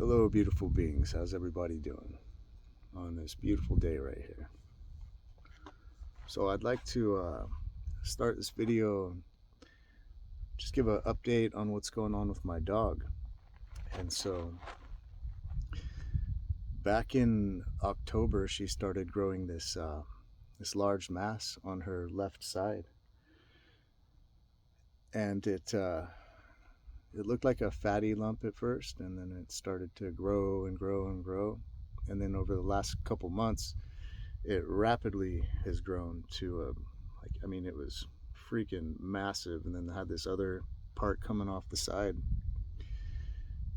Hello, beautiful beings. How's everybody doing on this beautiful day right here? So I'd like to start this video and just give an update on what's going on with my dog. And so back in October, she started growing this large mass on her left side, and it looked like a fatty lump at first, and then it started to grow and grow and grow, and then over the last couple months it rapidly has grown to it was freaking massive, and then they had this other part coming off the side,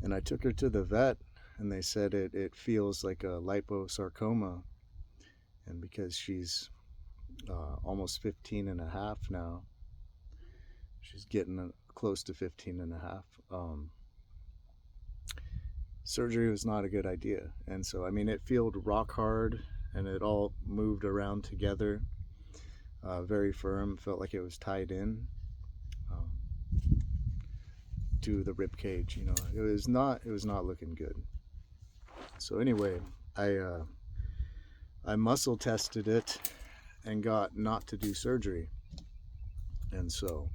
and I took her to the vet, and they said it feels like a liposarcoma, and because she's almost 15 and a half now, she's getting close to 15 and a half, surgery was not a good idea. And so it felt rock hard, and it all moved around together, very firm, felt like it was tied in to the rib cage. It was not looking good. So anyway, I muscle tested it and got not to do surgery, and so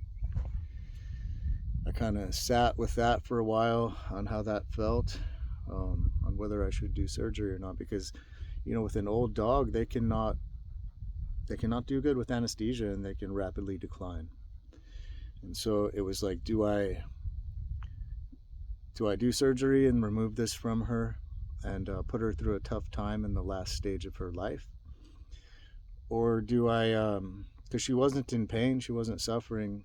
I kind of sat with that for a while on how that felt, on whether I should do surgery or not, because with an old dog, they cannot do good with anesthesia, and they can rapidly decline. And so it was like, do I do surgery and remove this from her and put her through a tough time in the last stage of her life, or do I, because she wasn't in pain, she wasn't suffering,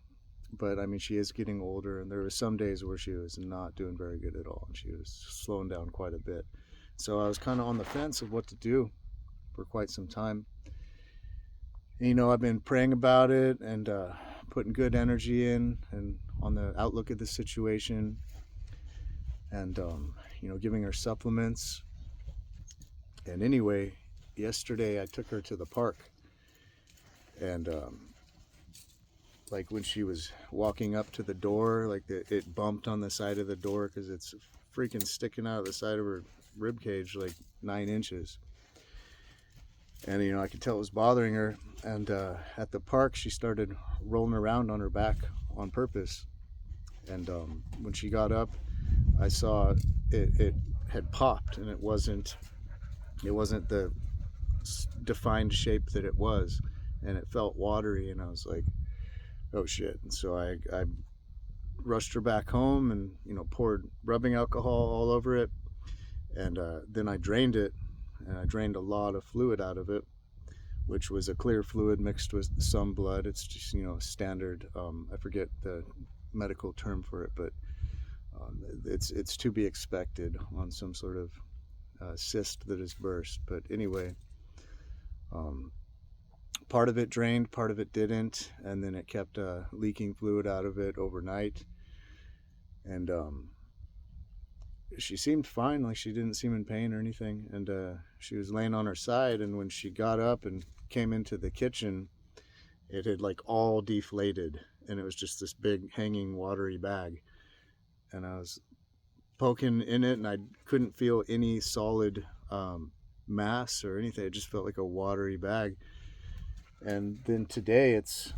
but she is getting older, and there were some days where she was not doing very good at all, and she was slowing down quite a bit. So I was kind of on the fence of what to do for quite some time. I've been praying about it and putting good energy in and on the outlook of the situation, and giving her supplements. And anyway, yesterday I took her to the park, and like when she was walking up to the door, like it bumped on the side of the door because it's freaking sticking out of the side of her rib cage like 9 inches. And I could tell it was bothering her. And at the park, she started rolling around on her back on purpose. And when she got up, I saw it had popped, and it wasn't the defined shape that it was, and it felt watery, and I was like, oh shit. And so I rushed her back home and poured rubbing alcohol all over it, and then I drained it, and I drained a lot of fluid out of it, which was a clear fluid mixed with some blood. It's just standard, I forget the medical term for it, but it's to be expected on some sort of cyst that has burst. But anyway, part of it drained, part of it didn't, and then it kept leaking fluid out of it overnight. And she seemed fine, like she didn't seem in pain or anything, and she was laying on her side, and when she got up and came into the kitchen, it had like all deflated, and it was just this big hanging watery bag, and I was poking in it, and I couldn't feel any solid mass or anything. It just felt like a watery bag. And then today it's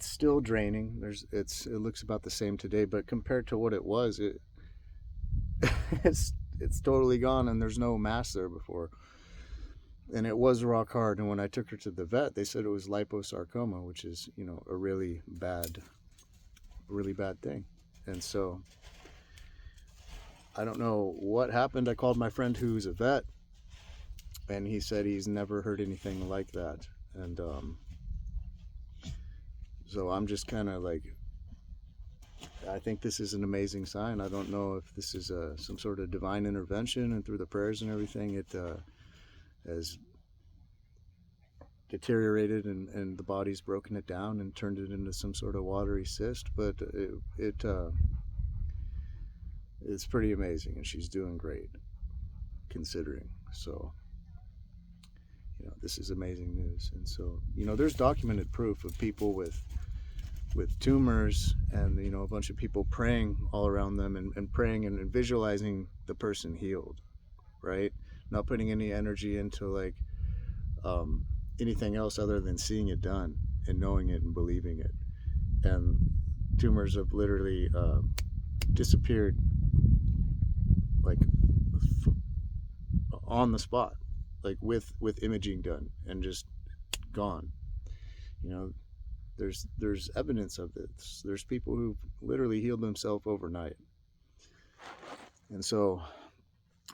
still draining. It looks about the same today, but compared to what it was, it's totally gone, and there's no mass there before. And it was rock hard. And when I took her to the vet, they said it was liposarcoma, which is a really bad thing. And so I don't know what happened. I called my friend who's a vet, and he said he's never heard anything like that. And so I'm just kind of like, I think this is an amazing sign. I don't know if this is some sort of divine intervention, and through the prayers and everything, it has deteriorated, and the body's broken it down and turned it into some sort of watery cyst. But it's pretty amazing, and she's doing great considering. So this is amazing news. And so there's documented proof of people with with tumors, and a bunch of people praying all around them, and praying and visualizing the person healed, right? Not putting any energy into like anything else other than seeing it done and knowing it and believing it. And tumors have literally disappeared, like on the spot, like with imaging done, and just gone. You know, there's evidence of this. There's people who literally healed themselves overnight. And so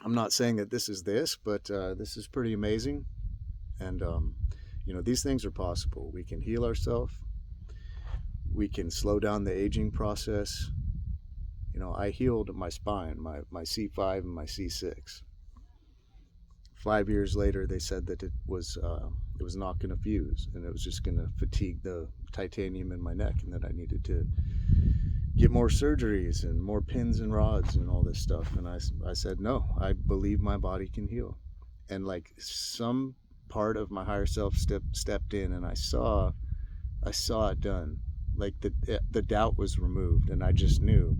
I'm not saying that this is this, but this is pretty amazing. And these things are possible. We can heal ourselves. We can slow down the aging process. I healed my spine, my C5 and my C6. 5 years later, they said that it was not going to fuse, and it was just going to fatigue the titanium in my neck, and that I needed to get more surgeries and more pins and rods and all this stuff. And I said, no, I believe my body can heal. And like some part of my higher self stepped in, and I saw it done. Like the doubt was removed, and I just knew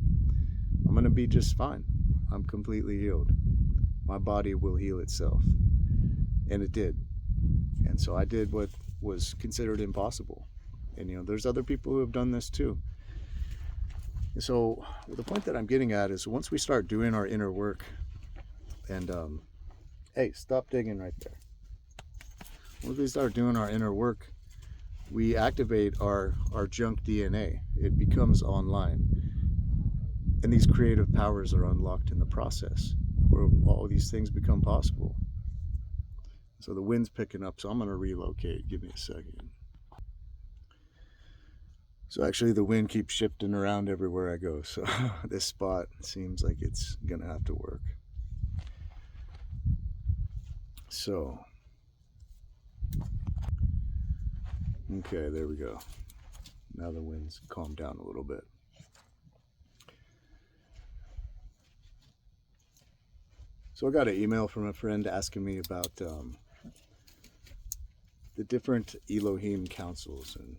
I'm going to be just fine. I'm completely healed. My body will heal itself. And it did. And so I did what was considered impossible. And there's other people who have done this too. And so the point that I'm getting at is, once we start doing our inner work, and hey, stop digging right there. Once we start doing our inner work, we activate our junk DNA. It becomes online. And these creative powers are unlocked in the process, where all these things become possible. So the wind's picking up, so I'm going to relocate. Give me a second. So actually the wind keeps shifting around everywhere I go. So this spot seems like it's going to have to work. So, okay, there we go. Now the wind's calmed down a little bit. So I got an email from a friend asking me about the different Elohim councils, and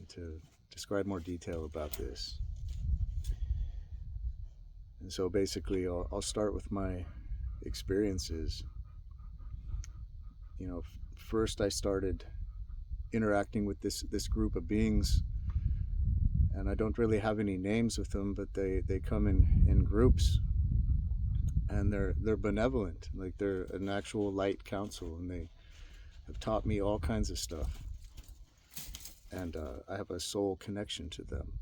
to describe more detail about this. And so basically I'll start with my experiences. First I started interacting with this group of beings, and I don't really have any names with them, but they come in groups, and they're benevolent. Like, they're an actual light council, and they have taught me all kinds of stuff, and I have a soul connection to them.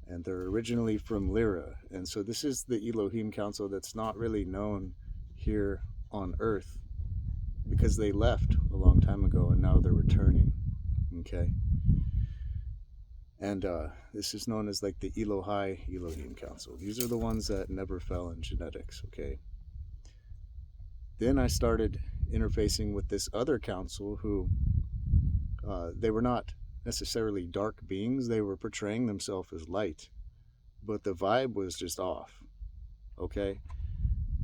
And they're originally from Lyra, and so this is the Elohim council that's not really known here on Earth, because they left a long time ago and now they're returning. Okay, and this is known as like the Elohai Elohim council. These are the ones that never fell in genetics. Okay, then I started interfacing with this other council who they were not necessarily dark beings. They were portraying themselves as light, but the vibe was just off. Okay,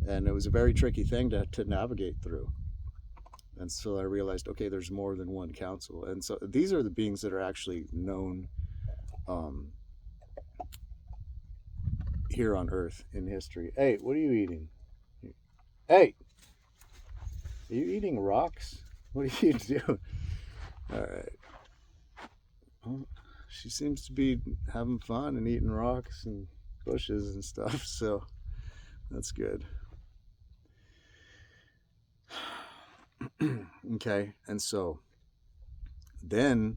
and it was a very tricky thing to navigate through. And so I realized, okay, there's more than one council. And so these are the beings that are actually known here on Earth in history. Hey, what are you eating? Hey, are you eating rocks? What are you doing? All right. Well, she seems to be having fun and eating rocks and bushes and stuff, so that's good. Okay, and so then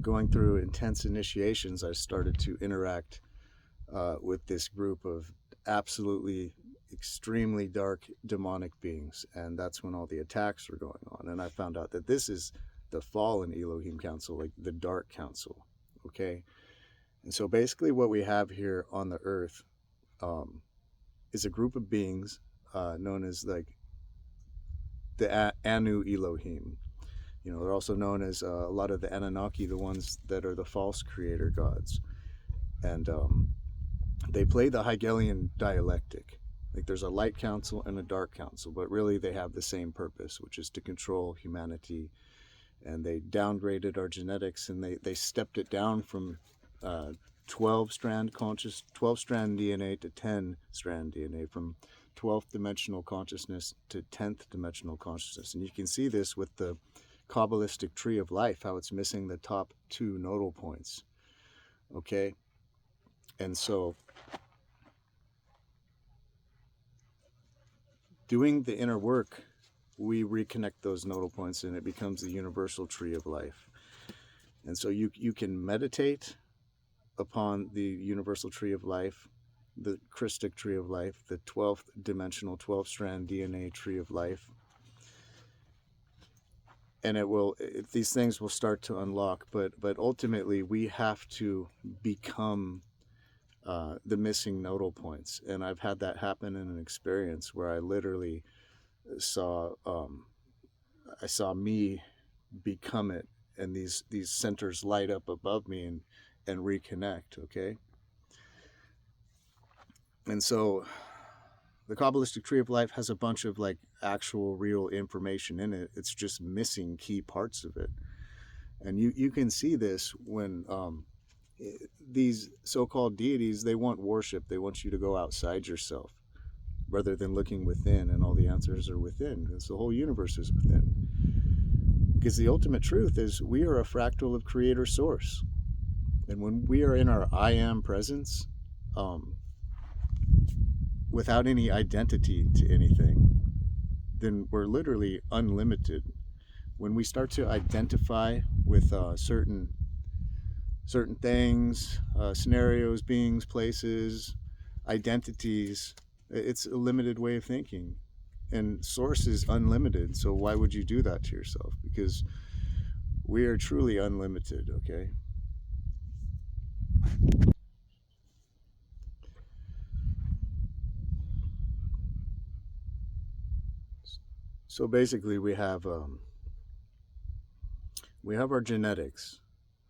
going through intense initiations, I started to interact with this group of absolutely extremely dark demonic beings, and that's when all the attacks were going on. And I found out that this is the fallen Elohim council, like the dark council. Okay, and so basically what we have here on the earth is a group of beings known as like the Anu Elohim. They're also known as a lot of the Anunnaki, the ones that are the false creator gods. And they play the Hegelian dialectic. Like, there's a light council and a dark council, but really they have the same purpose, which is to control humanity. And they downgraded our genetics, and they stepped it down from 12-strand DNA to 10-strand DNA, from 12th dimensional consciousness to 10th dimensional consciousness. And you can see this with the Kabbalistic tree of life, how it's missing the top 2 nodal points. Okay? And so doing the inner work, we reconnect those nodal points and it becomes the universal tree of life. And so you can meditate upon the universal tree of life, the Christic tree of life, the 12th dimensional 12-strand DNA tree of life. And these things will start to unlock, but ultimately we have to become the missing nodal points. And I've had that happen in an experience where I literally saw me become it, and these centers light up above me and reconnect. Okay. And so the Kabbalistic tree of life has a bunch of like actual real information in it. It's just missing key parts of it. And you can see this when these so-called deities, they want worship. They want you to go outside yourself rather than looking within, and all the answers are within. Because the whole universe is within. Because the ultimate truth is we are a fractal of Creator Source. And when we are in our I am presence, without any identity to anything, then we're literally unlimited. When we start to identify with certain things, scenarios, beings, places, identities, it's a limited way of thinking. And Source is unlimited, so why would you do that to yourself? Because we are truly unlimited, okay? So basically we have our genetics,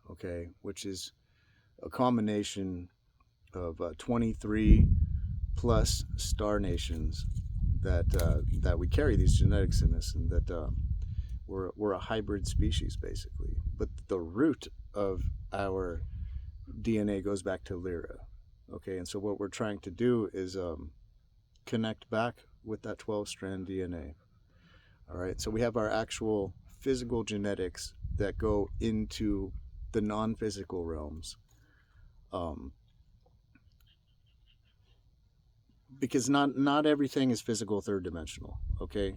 okay, which is a combination of 23 plus star nations that we carry these genetics in us, and that we're a hybrid species basically. But the root of our DNA goes back to Lyra, okay? And so what we're trying to do is connect back with that 12-strand DNA. All right, so we have our actual physical genetics that go into the non-physical realms, because not everything is physical third dimensional. Okay,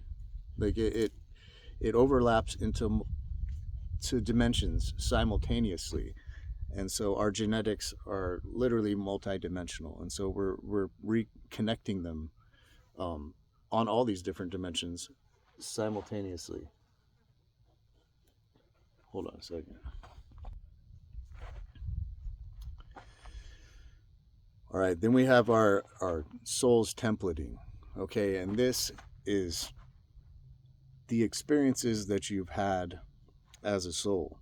like it overlaps into dimensions simultaneously, and so our genetics are literally multi-dimensional, and so we're reconnecting them on all these different dimensions simultaneously. Hold on a second. All right, then we have our soul's templating, okay? And this is the experiences that you've had as a soul.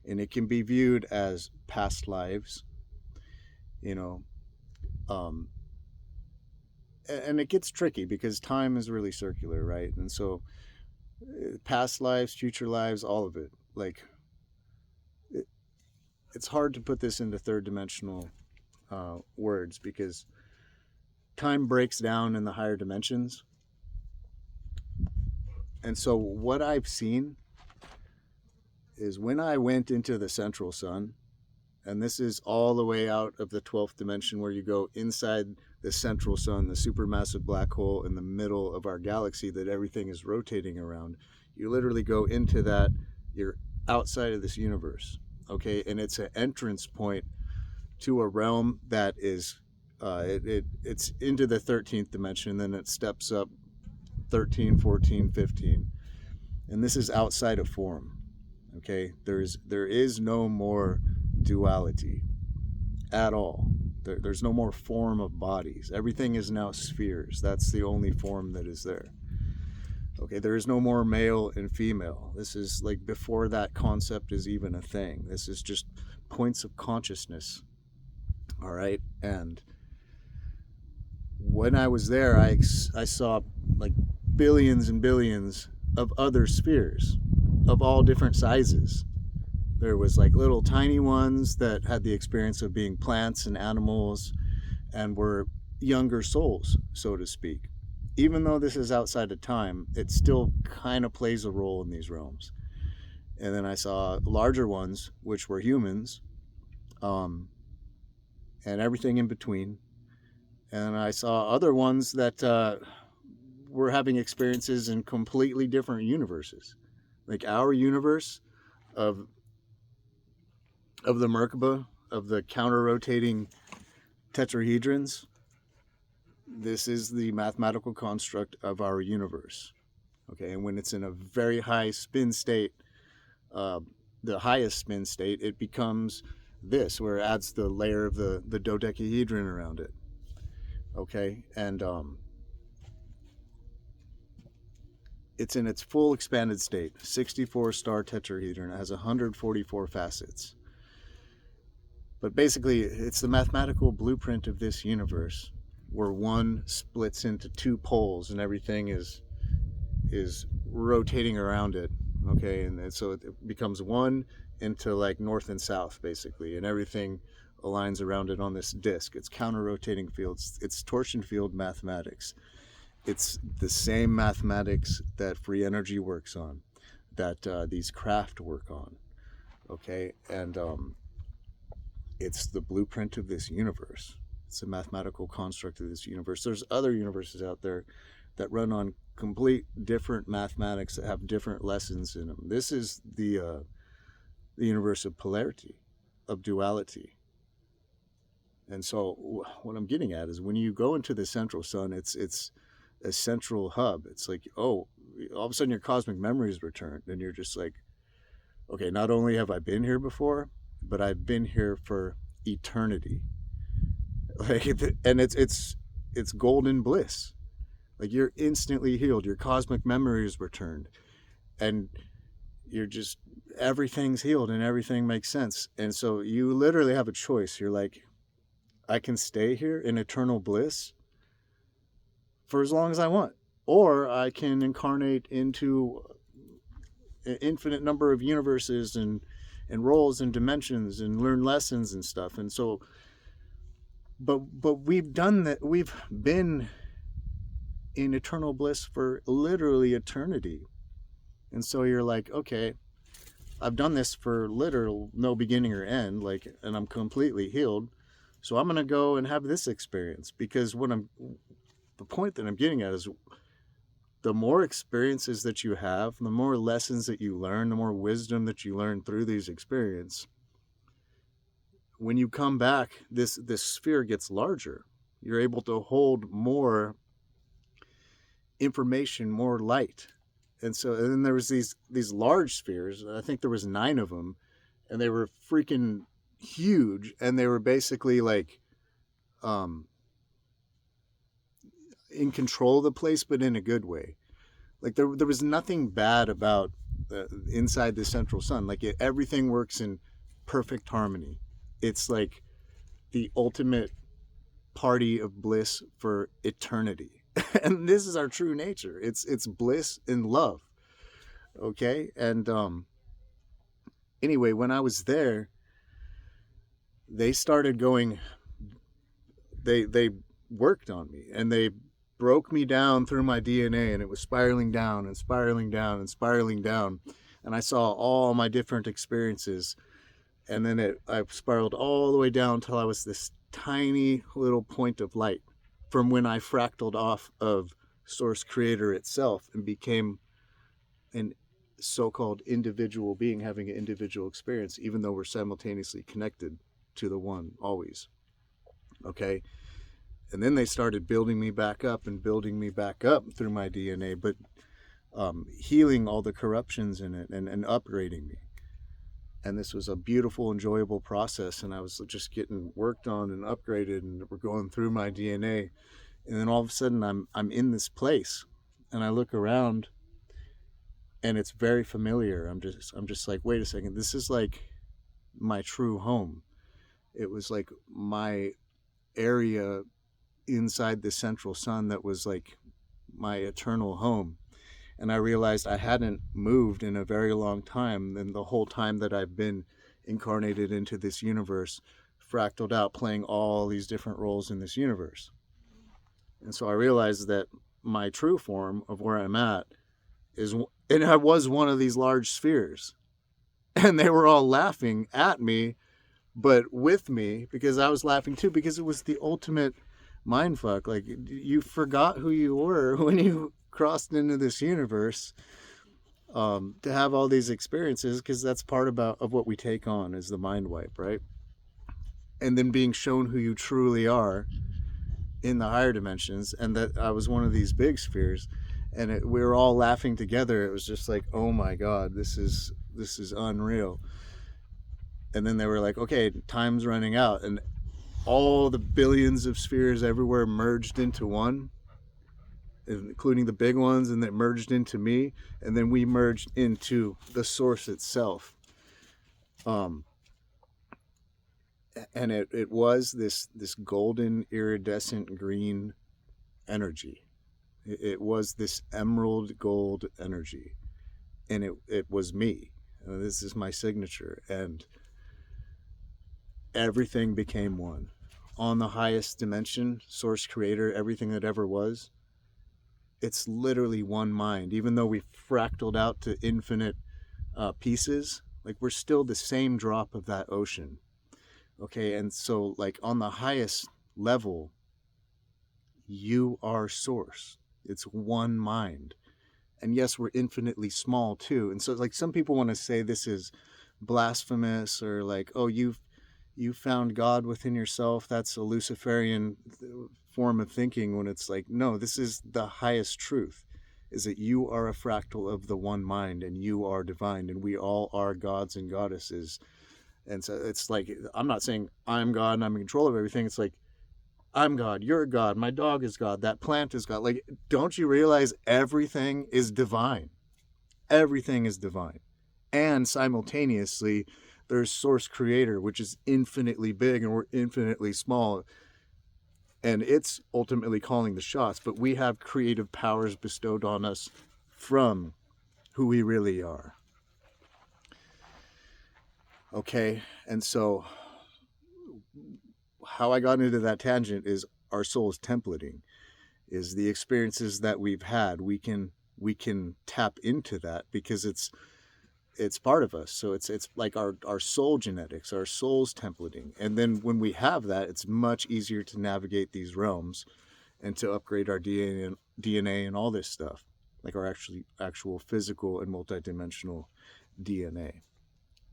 And it can be viewed as past lives, you know. And it gets tricky because time is really circular, right? And so past lives, future lives, all of it. Like, it's hard to put this into third dimensional words because time breaks down in the higher dimensions. And so what I've seen is when I went into the central sun, and this is all the way out of the 12th dimension where you go inside the central sun, the supermassive black hole in the middle of our galaxy that everything is rotating around. You literally go into that, you're outside of this universe, okay? And it's an entrance point to a realm that is, it's into the 13th dimension, then it steps up 13, 14, 15. And this is outside of form, okay? There is no more duality at all. There's no more form of bodies. Everything is now spheres. That's the only form that is there. Okay, there is no more male and female. This is like before that concept is even a thing. This is just points of consciousness. All right, and when I was there, I saw like billions and billions of other spheres of all different sizes There was like little tiny ones that had the experience of being plants and animals and were younger souls, so to speak. Even though this is outside of time, it still kind of plays a role in these realms. And then I saw larger ones, which were humans, and everything in between. And I saw other ones that were having experiences in completely different universes. Like our universe of the Merkaba, of the counter-rotating tetrahedrons, this is the mathematical construct of our universe. Okay, and when it's in a very high spin state, the highest spin state, it becomes this, where it adds the layer of the dodecahedron around it. Okay, and it's in its full expanded state, 64 star tetrahedron. It has 144 facets. But basically, it's the mathematical blueprint of this universe, where one splits into two poles and everything is rotating around it. Okay, and so it becomes one into like north and south, basically, and everything aligns around it on this disk. It's counter-rotating fields. It's torsion field mathematics. It's the same mathematics that free energy works on, that these craft work on. Okay, and it's the blueprint of this universe. It's a mathematical construct of this universe. There's other universes out there that run on complete different mathematics that have different lessons in them. This is the universe of polarity, of duality. And so what I'm getting at is when you go into the central sun, it's a central hub. It's like, oh, all of a sudden your cosmic memories returned, and you're just like, okay, not only have I been here before, but I've been here for eternity. Like, and it's golden bliss. Like, you're instantly healed. Your cosmic memories returned, and you're just, everything's healed and everything makes sense. And so you literally have a choice. You're like, I can stay here in eternal bliss for as long as I want, or I can incarnate into an infinite number of universes and roles and dimensions and learn lessons and stuff. And so, but we've done that. We've been in eternal bliss for literally eternity. And so you're like, okay, I've done this for literal no beginning or end, like, and I'm completely healed. So I'm going to go and have this experience, because the point that I'm getting at is, the more experiences that you have, the more lessons that you learn, the more wisdom that you learn through these experiences. When you come back, this sphere gets larger. You're able to hold more information, more light. And so, and then there was these large spheres. I think there was 9 of them, and they were freaking huge, and they were basically like in control of the place, but in a good way. Like, there was nothing bad about inside the central sun. Like, everything works in perfect harmony. It's like the ultimate party of bliss for eternity. And this is our true nature. It's bliss and love. Okay, and anyway, when I was there, they started going. They worked on me, and they broke me down through my DNA, and it was spiraling down and spiraling down and spiraling down. And I saw all my different experiences, and then I spiraled all the way down until I was this tiny little point of light, from when I fractaled off of Source Creator itself and became an so-called individual being having an individual experience, even though we're simultaneously connected to the one always. Okay. And then they started building me back up and building me back up through my DNA, but healing all the corruptions in it and upgrading me. And this was a beautiful, enjoyable process. And I was just getting worked on and upgraded, and we're going through my DNA. And then all of a sudden I'm in this place, and I look around, and it's very familiar. I'm just like, wait a second, this is like my true home. It was like my area inside the central sun that was like my eternal home. And I realized I hadn't moved in a very long time, and the whole time that I've been incarnated into this universe, fractaled out, playing all these different roles in this universe. And so I realized that my true form of where I'm at is, and I was one of these large spheres, and they were all laughing at me, but with me, because I was laughing too, because it was the ultimate mind fuck. Like, you forgot who you were when you crossed into this universe, to have all these experiences, because that's part of what we take on is the mind wipe, right? And then being shown who you truly are in the higher dimensions, and that I was one of these big spheres, and we were all laughing together. It was just like, oh my God, this is unreal. And then they were like, okay, time's running out, and all the billions of spheres everywhere merged into one, including the big ones, and that merged into me, and then we merged into the source itself. And it was this golden iridescent green energy. It was this emerald gold energy, and it was me. This is my signature, and everything became one. On the highest dimension, source creator, everything that ever was, it's literally one mind. Even though we fractaled out to infinite pieces, like, we're still the same drop of that ocean. Okay, and so, like, on the highest level, you are source. It's one mind. And yes, we're infinitely small too. And so, like, some people want to say this is blasphemous, or like, oh, you found God within yourself. That's a Luciferian form of thinking, when it's like, no, this is the highest truth, is that you are a fractal of the one mind, and you are divine, and we all are gods and goddesses. And so it's like, I'm not saying I'm God and I'm in control of everything. It's like, I'm God, you're God, my dog is God, that plant is God. Like, don't you realize everything is divine? Everything is divine. And simultaneously, there's source creator, which is infinitely big, and we're infinitely small. And it's ultimately calling the shots, but we have creative powers bestowed on us from who we really are. Okay, and so how I got into that tangent is our soul's templating, is the experiences that we've had. We can tap into that because it's part of us. So it's like our soul genetics, our soul's templating. And then when we have that, it's much easier to navigate these realms and to upgrade our DNA and all this stuff, like our actual physical and multidimensional DNA.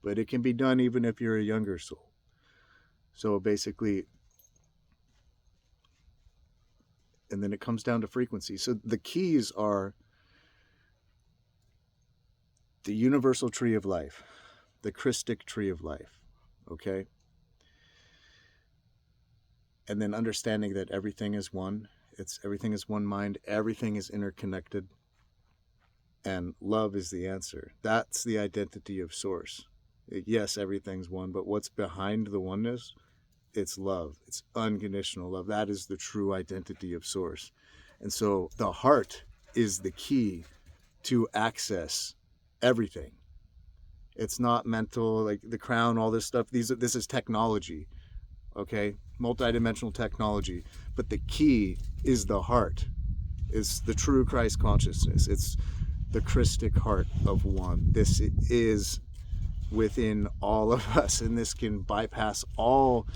But it can be done even if you're a younger soul. So basically, and then it comes down to frequency. So the keys are the universal tree of life, the Christic tree of life, okay? And then understanding that everything is one. Everything is one mind. Everything is interconnected. And love is the answer. That's the identity of source. Yes, everything's one, but what's behind the oneness? It's love. It's unconditional love. That is the true identity of source. And so the heart is the key to access everything. It's not mental, like the crown, all this stuff. This is technology, okay? Multidimensional technology. But the key is the heart. It's the true Christ consciousness. It's the Christic heart of one. This is within all of us, and this can bypass all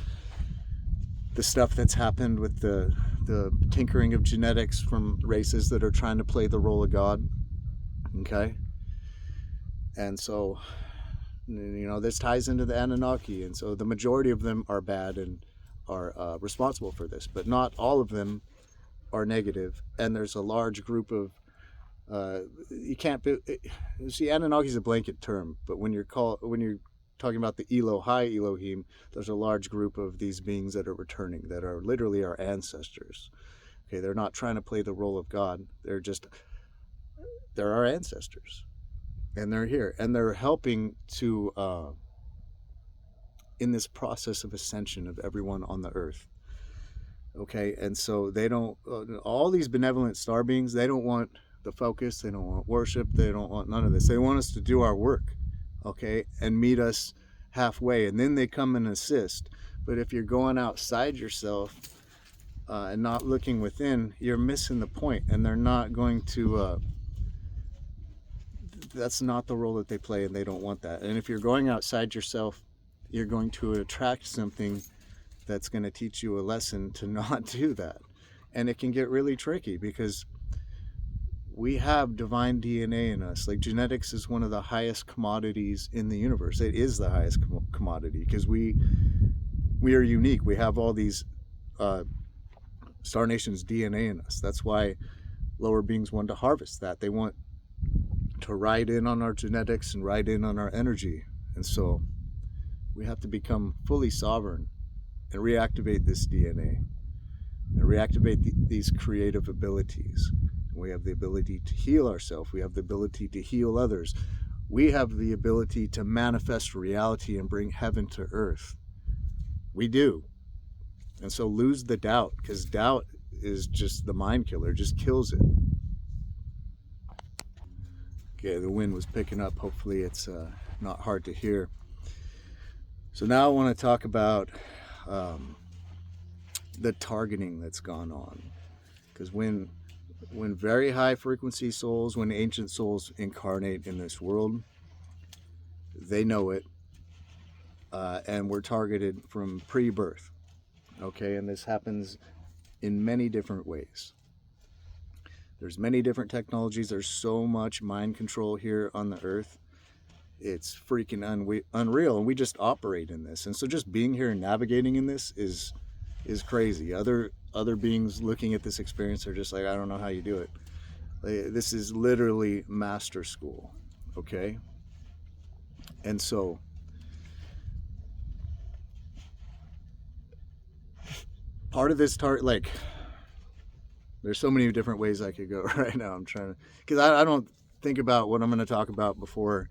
the stuff that's happened with the tinkering of genetics from races that are trying to play the role of God, okay? And so, you know, this ties into the Anunnaki, and so the majority of them are bad and are responsible for this, but not all of them are negative. And there's a large group of you can't be, see, Anunnaki is a blanket term, but when you're talking about the Elohim, there's a large group of these beings that are returning, that are literally our ancestors. Okay, they're not trying to play the role of God. They're our ancestors, and they're here, and they're helping to in this process of ascension of everyone on the earth. Okay, and so they don't all these benevolent star beings, they don't want the focus. They don't want worship. They don't want none of this. They want us to do our work, okay, and meet us halfway, and then they come and assist. But if you're going outside yourself and not looking within, you're missing the point, and they're not going to that's not the role that they play, and they don't want that. And if you're going outside yourself, you're going to attract something that's going to teach you a lesson to not do that. And it can get really tricky because we have divine DNA in us. Like, genetics is one of the highest commodities in the universe. It is the highest commodity because we are unique. We have all these Star Nation's DNA in us. That's why lower beings want to harvest that. They want to ride in on our genetics and ride in on our energy. And so we have to become fully sovereign and reactivate this DNA and reactivate these creative abilities. We have the ability to heal ourselves. We have the ability to heal others. We have the ability to manifest reality and bring heaven to earth. We do. And so lose the doubt, because doubt is just the mind killer, just kills it. Okay, the wind was picking up. Hopefully it's not hard to hear. So now I want to talk about the targeting that's gone on. Because when very high frequency souls, when ancient souls incarnate in this world, they know it, and we're targeted from pre-birth. Okay, and this happens in many different ways. There's many different technologies. There's so much mind control here on the earth. It's freaking unreal, and we just operate in this. And so just being here and navigating in this is crazy. Other beings looking at this experience are just like, I don't know how you do it. This is literally master school, okay? And so part of this like, there's so many different ways I could go right now. I'm trying to, because I don't think about what I'm going to talk about before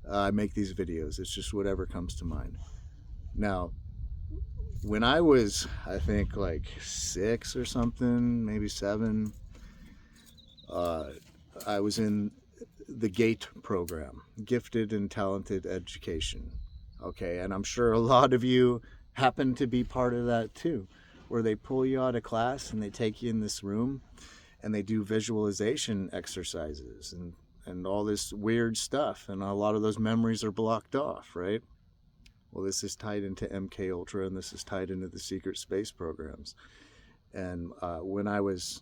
I make these videos. It's just whatever comes to mind. Now, when I was, I think, like 6 or something, maybe 7, I was in the GATE program, Gifted and Talented Education. Okay, and I'm sure a lot of you happen to be part of that too, where they pull you out of class and they take you in this room and they do visualization exercises and all this weird stuff, and a lot of those memories are blocked off, right? Well, this is tied into MK Ultra, and this is tied into the secret space programs. And when I was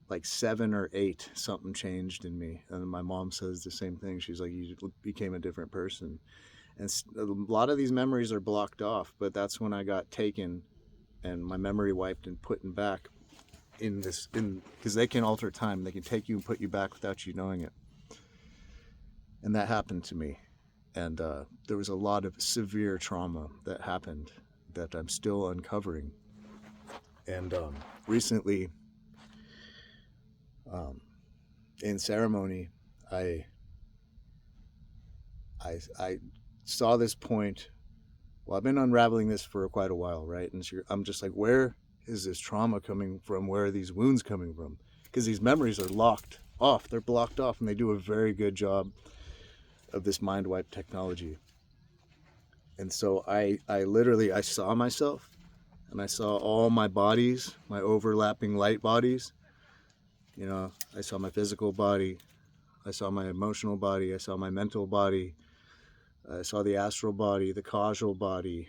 like 7 or 8, something changed in me, and my mom says the same thing. She's like, you became a different person. And a lot of these memories are blocked off, but that's when I got taken and my memory wiped and put back in this, because they can alter time. They can take you and put you back without you knowing it. And that happened to me. And there was a lot of severe trauma that happened that I'm still uncovering. And recently, in ceremony, I saw this point. Well, I've been unraveling this for quite a while, right? And so I'm just like, where is this trauma coming from? Where are these wounds coming from? Because these memories are locked off. They're blocked off, and they do a very good job of this mind wipe technology. And so I literally saw myself, and I saw all my bodies, my overlapping light bodies. You know, I saw my physical body, I saw my emotional body, I saw my mental body, I saw the astral body, the causal body,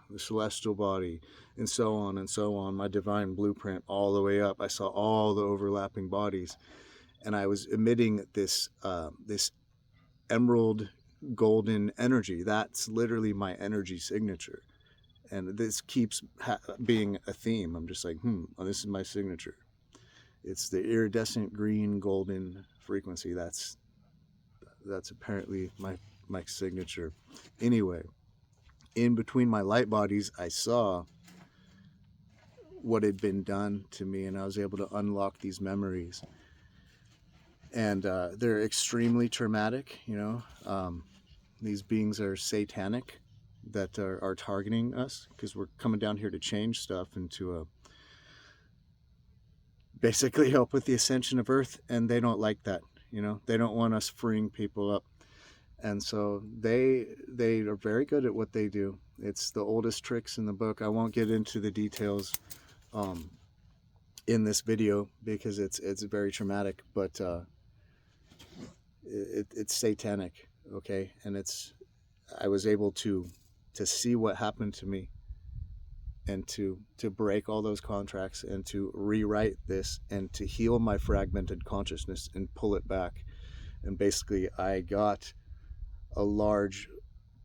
the celestial body, and so on, my divine blueprint all the way up. I saw all the overlapping bodies, and I was emitting this this emerald golden energy. That's literally my energy signature, and this keeps being a theme. I'm just like, this is my signature. It's the iridescent green golden frequency. That's apparently my signature. Anyway, in between my light bodies, I saw what had been done to me, and I was able to unlock these memories. And they're extremely traumatic, you know. These beings are satanic that are targeting us, because we're coming down here to change stuff into basically help with the ascension of Earth, and they don't like that. You know, they don't want us freeing people up, and so they are very good at what they do. It's the oldest tricks in the book. I won't get into the details in this video because it's very traumatic, but it's satanic, okay? And I was able to see what happened to me, and to break all those contracts, and to rewrite this, and to heal my fragmented consciousness and pull it back. And basically I got a large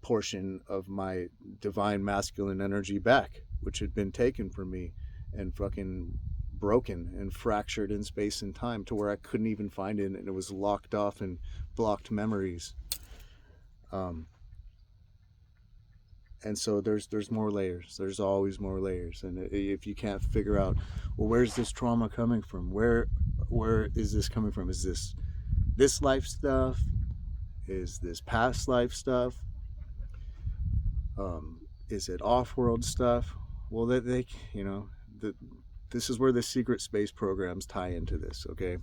portion of my divine masculine energy back, which had been taken from me and fucking broken and fractured in space and time to where I couldn't even find it, and it was locked off in blocked memories. And so there's more layers. There's always more layers. And if you can't figure out, well, where's this trauma coming from? Where is this coming from? Is this life stuff? Is this past life stuff? Is it off-world stuff? Well, they you know, this is where the secret space programs tie into this, okay?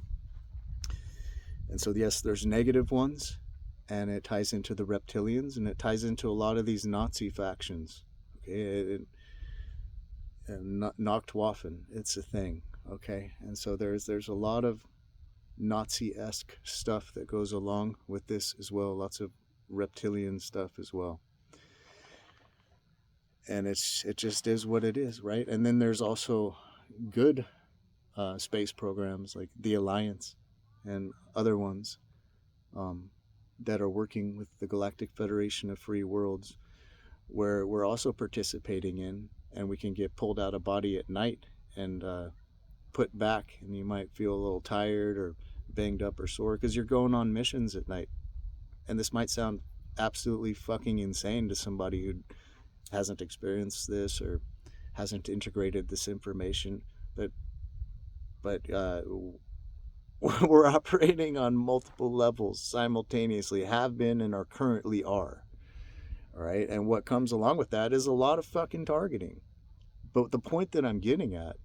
And so yes, there's negative ones, and it ties into the reptilians, and it ties into a lot of these Nazi factions, okay? And Nachtwaffen, it's a thing, okay? And so there's a lot of Nazi-esque stuff that goes along with this as well, lots of reptilian stuff as well. And it just is what it is, right? And then there's also good space programs like the Alliance and other ones that are working with the Galactic Federation of Free Worlds, where we're also participating in, and we can get pulled out of body at night and put back, and you might feel a little tired or banged up or sore because you're going on missions at night. And this might sound absolutely fucking insane to somebody who hasn't experienced this or hasn't integrated this information, but we're operating on multiple levels simultaneously, have been and are currently are. All right, and what comes along with that is a lot of fucking targeting. But the point that I'm getting at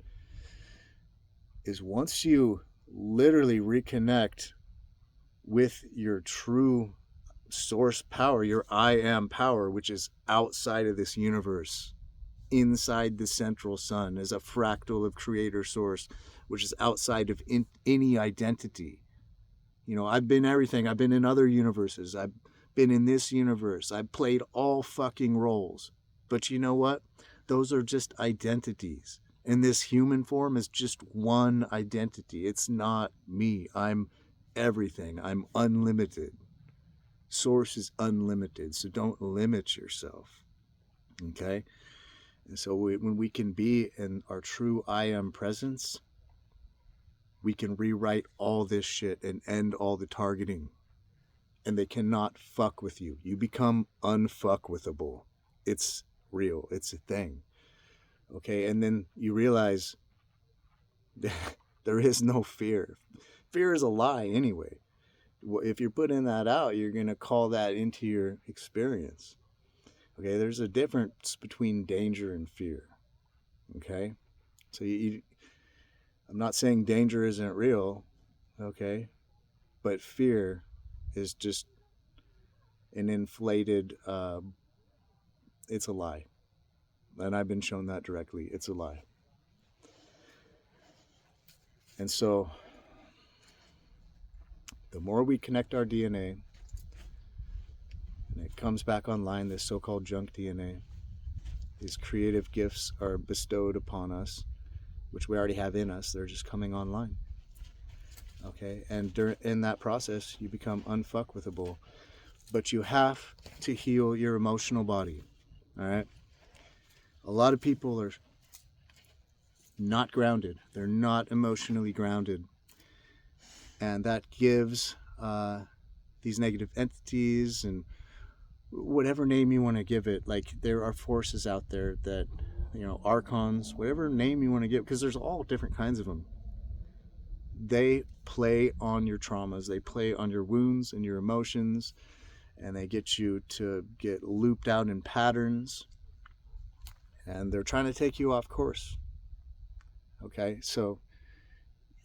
is, once you literally reconnect with your true source power, your I am power, which is outside of this universe, inside the central sun, as a fractal of creator source, which is outside of any identity. You know, I've been everything. I've been in other universes. I've been in this universe. I've played all fucking roles. But you know what? Those are just identities. And this human form is just one identity. It's not me. I'm everything. I'm unlimited. Source is unlimited. So don't limit yourself. Okay? And so when we can be in our true I am presence, we can rewrite all this shit and end all the targeting. And they cannot fuck with you. You become unfuckwithable. It's real. It's a thing. Okay? And then you realize there is no fear. Fear is a lie anyway. If you're putting that out, you're going to call that into your experience. Okay? There's a difference between danger and fear. Okay? So I'm not saying danger isn't real, okay? But fear is just an inflated, it's a lie. And I've been shown that directly. It's a lie. And so the more we connect our DNA, and it comes back online, this so-called junk DNA, these creative gifts are bestowed upon us, which we already have in us. They're just coming online. Okay, and in that process, you become unfuckwithable. But you have to heal your emotional body. All right? A lot of people are not grounded. They're not emotionally grounded. And that gives these negative entities, and whatever name you want to give it, like, there are forces out there that, you know, archons, whatever name you want to give, because there's all different kinds of them. They play on your traumas. They play on your wounds and your emotions, and they get you to get looped out in patterns, and they're trying to take you off course. Okay, so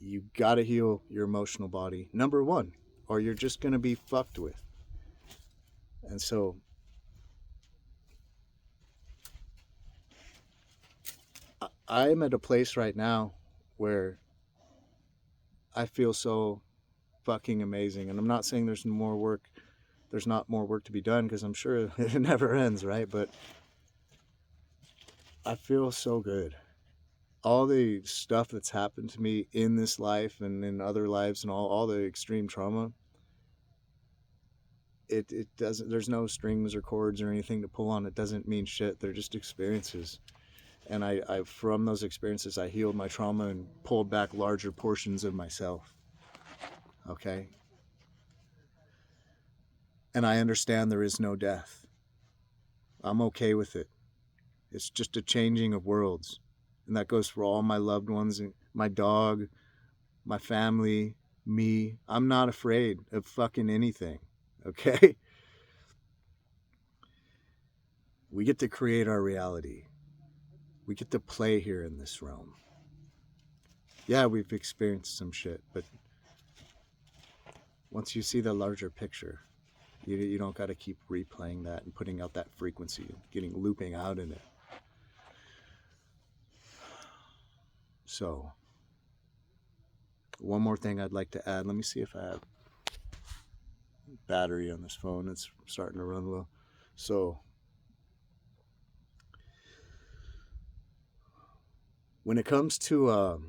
You gotta heal your emotional body, number one, or you're just gonna be fucked with. And so I'm at a place right now where I feel so fucking amazing. And I'm not saying there's not more work to be done, because I'm sure it never ends, right? But I feel so good. All the stuff that's happened to me in this life and in other lives, and all the extreme trauma, it doesn't, there's no strings or chords or anything to pull on. It doesn't mean shit. They're just experiences. And I from those experiences, I healed my trauma and pulled back larger portions of myself. Okay? And I understand there is no death. I'm okay with it. It's just a changing of worlds. And that goes for all my loved ones, my dog, my family, me. I'm not afraid of fucking anything. Okay? We get to create our reality. We get to play here in this realm. Yeah, we've experienced some shit, but once you see the larger picture, you don't got to keep replaying that and putting out that frequency, getting looping out in it. So, one more thing I'd like to add. Let me see if I have battery on this phone. It's starting to run low. So, when it comes to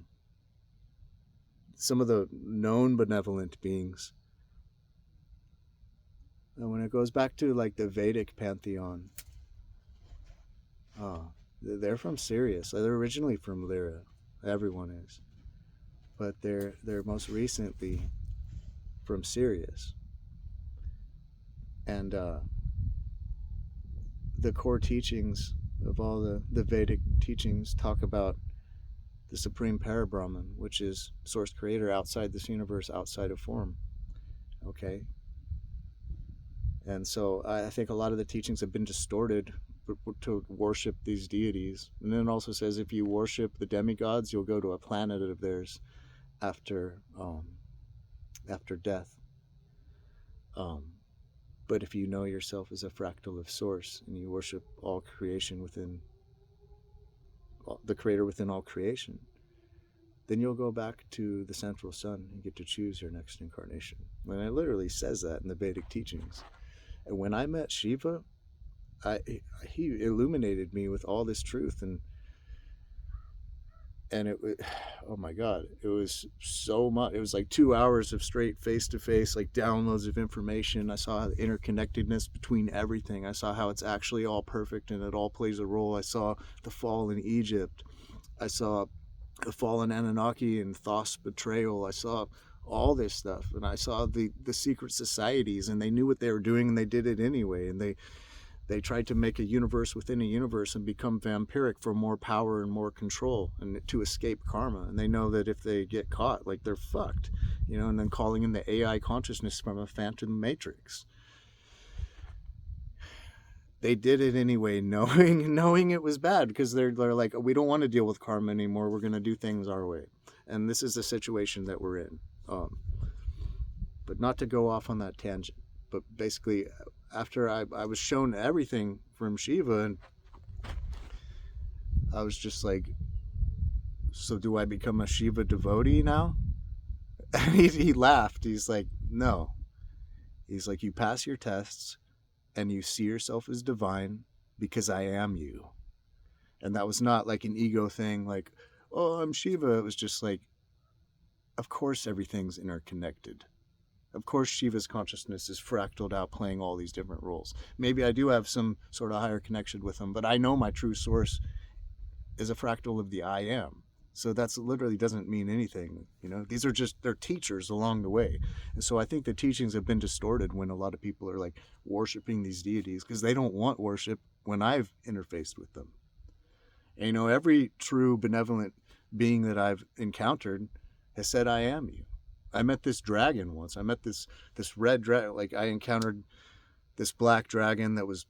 some of the known benevolent beings, and when it goes back to like the Vedic pantheon, they're from Sirius. They're originally from Lyra. Everyone is, but they're most recently from Sirius. And the core teachings of all the Vedic teachings talk about the Supreme Parabrahman, which is Source Creator outside this universe, outside of form. Okay? And so I think a lot of the teachings have been distorted to worship these deities. And then it also says if you worship the demigods, you'll go to a planet of theirs after death. But if you know yourself as a fractal of Source and you worship all creation within the Creator within all creation, then you'll go back to the central sun and get to choose your next incarnation. And it literally says that in the Vedic teachings. And when I met Shiva, he illuminated me with all this truth, and it was, oh my God, it was so much. It was like 2 hours of straight face-to-face, like downloads of information. I saw the interconnectedness between everything. I saw how it's actually all perfect and it all plays a role. I saw the fall in Egypt. I saw the fallen Anunnaki and Thoth's betrayal. I saw all this stuff, and I saw the secret societies, and they knew what they were doing, and they did it anyway. And they tried to make a universe within a universe and become vampiric for more power and more control and to escape karma. And they know that if they get caught, like, they're fucked, you know. And then calling in the AI consciousness from a phantom matrix. They did it anyway, knowing it was bad, because they're like, we don't want to deal with karma anymore. We're going to do things our way. And this is the situation that we're in. But not to go off on that tangent, but basically, after I was shown everything from Shiva, and I was just like, so do I become a Shiva devotee now? And he laughed. He's like, no. He's like, you pass your tests and you see yourself as divine because I am you. And that was not like an ego thing, like, oh, I'm Shiva. It was just like, of course everything's interconnected. Of course Shiva's consciousness is fractaled out, playing all these different roles. Maybe I do have some sort of higher connection with him, but I know my true source is a fractal of the I am. So that's literally doesn't mean anything, you know. These are just, they're teachers along the way. And so I think the teachings have been distorted when a lot of people are like worshiping these deities, because they don't want worship when I've interfaced with them. And, you know, every true benevolent being that I've encountered has said, I am you. I met this dragon once. I met this red dragon. Like, I encountered this black dragon that was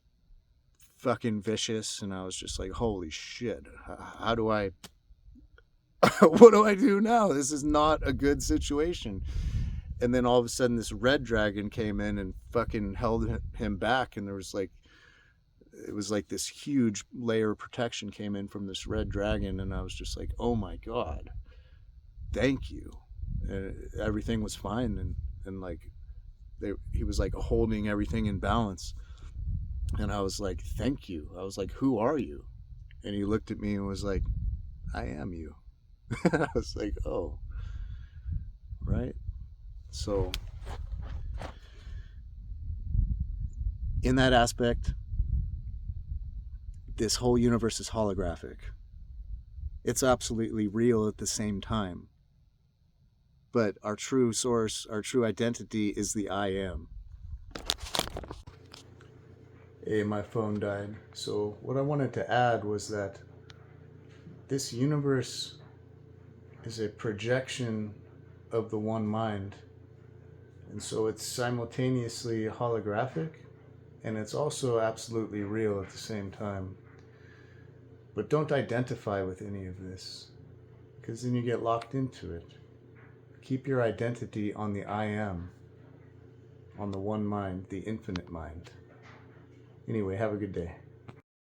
fucking vicious, and I was just like, holy shit, how do I What do I do now? This is not a good situation. And then all of a sudden this red dragon came in and fucking held him back, and there was like, it was like this huge layer of protection came in from this red dragon, and I was just like, oh my God, thank you. And everything was fine, and like he was like holding everything in balance, and I was like, thank you. I was like, who are you? And he looked at me and was like, I am you. I was like, oh, right. So in that aspect, this whole universe is holographic. It's absolutely real at the same time. But our true source, our true identity is the I am. Hey, my phone died. So what I wanted to add was that this universe is a projection of the one mind. And so it's simultaneously holographic, and it's also absolutely real at the same time. But don't identify with any of this, because then you get locked into it. Keep your identity on the I am, on the one mind, the infinite mind. Anyway, have a good day.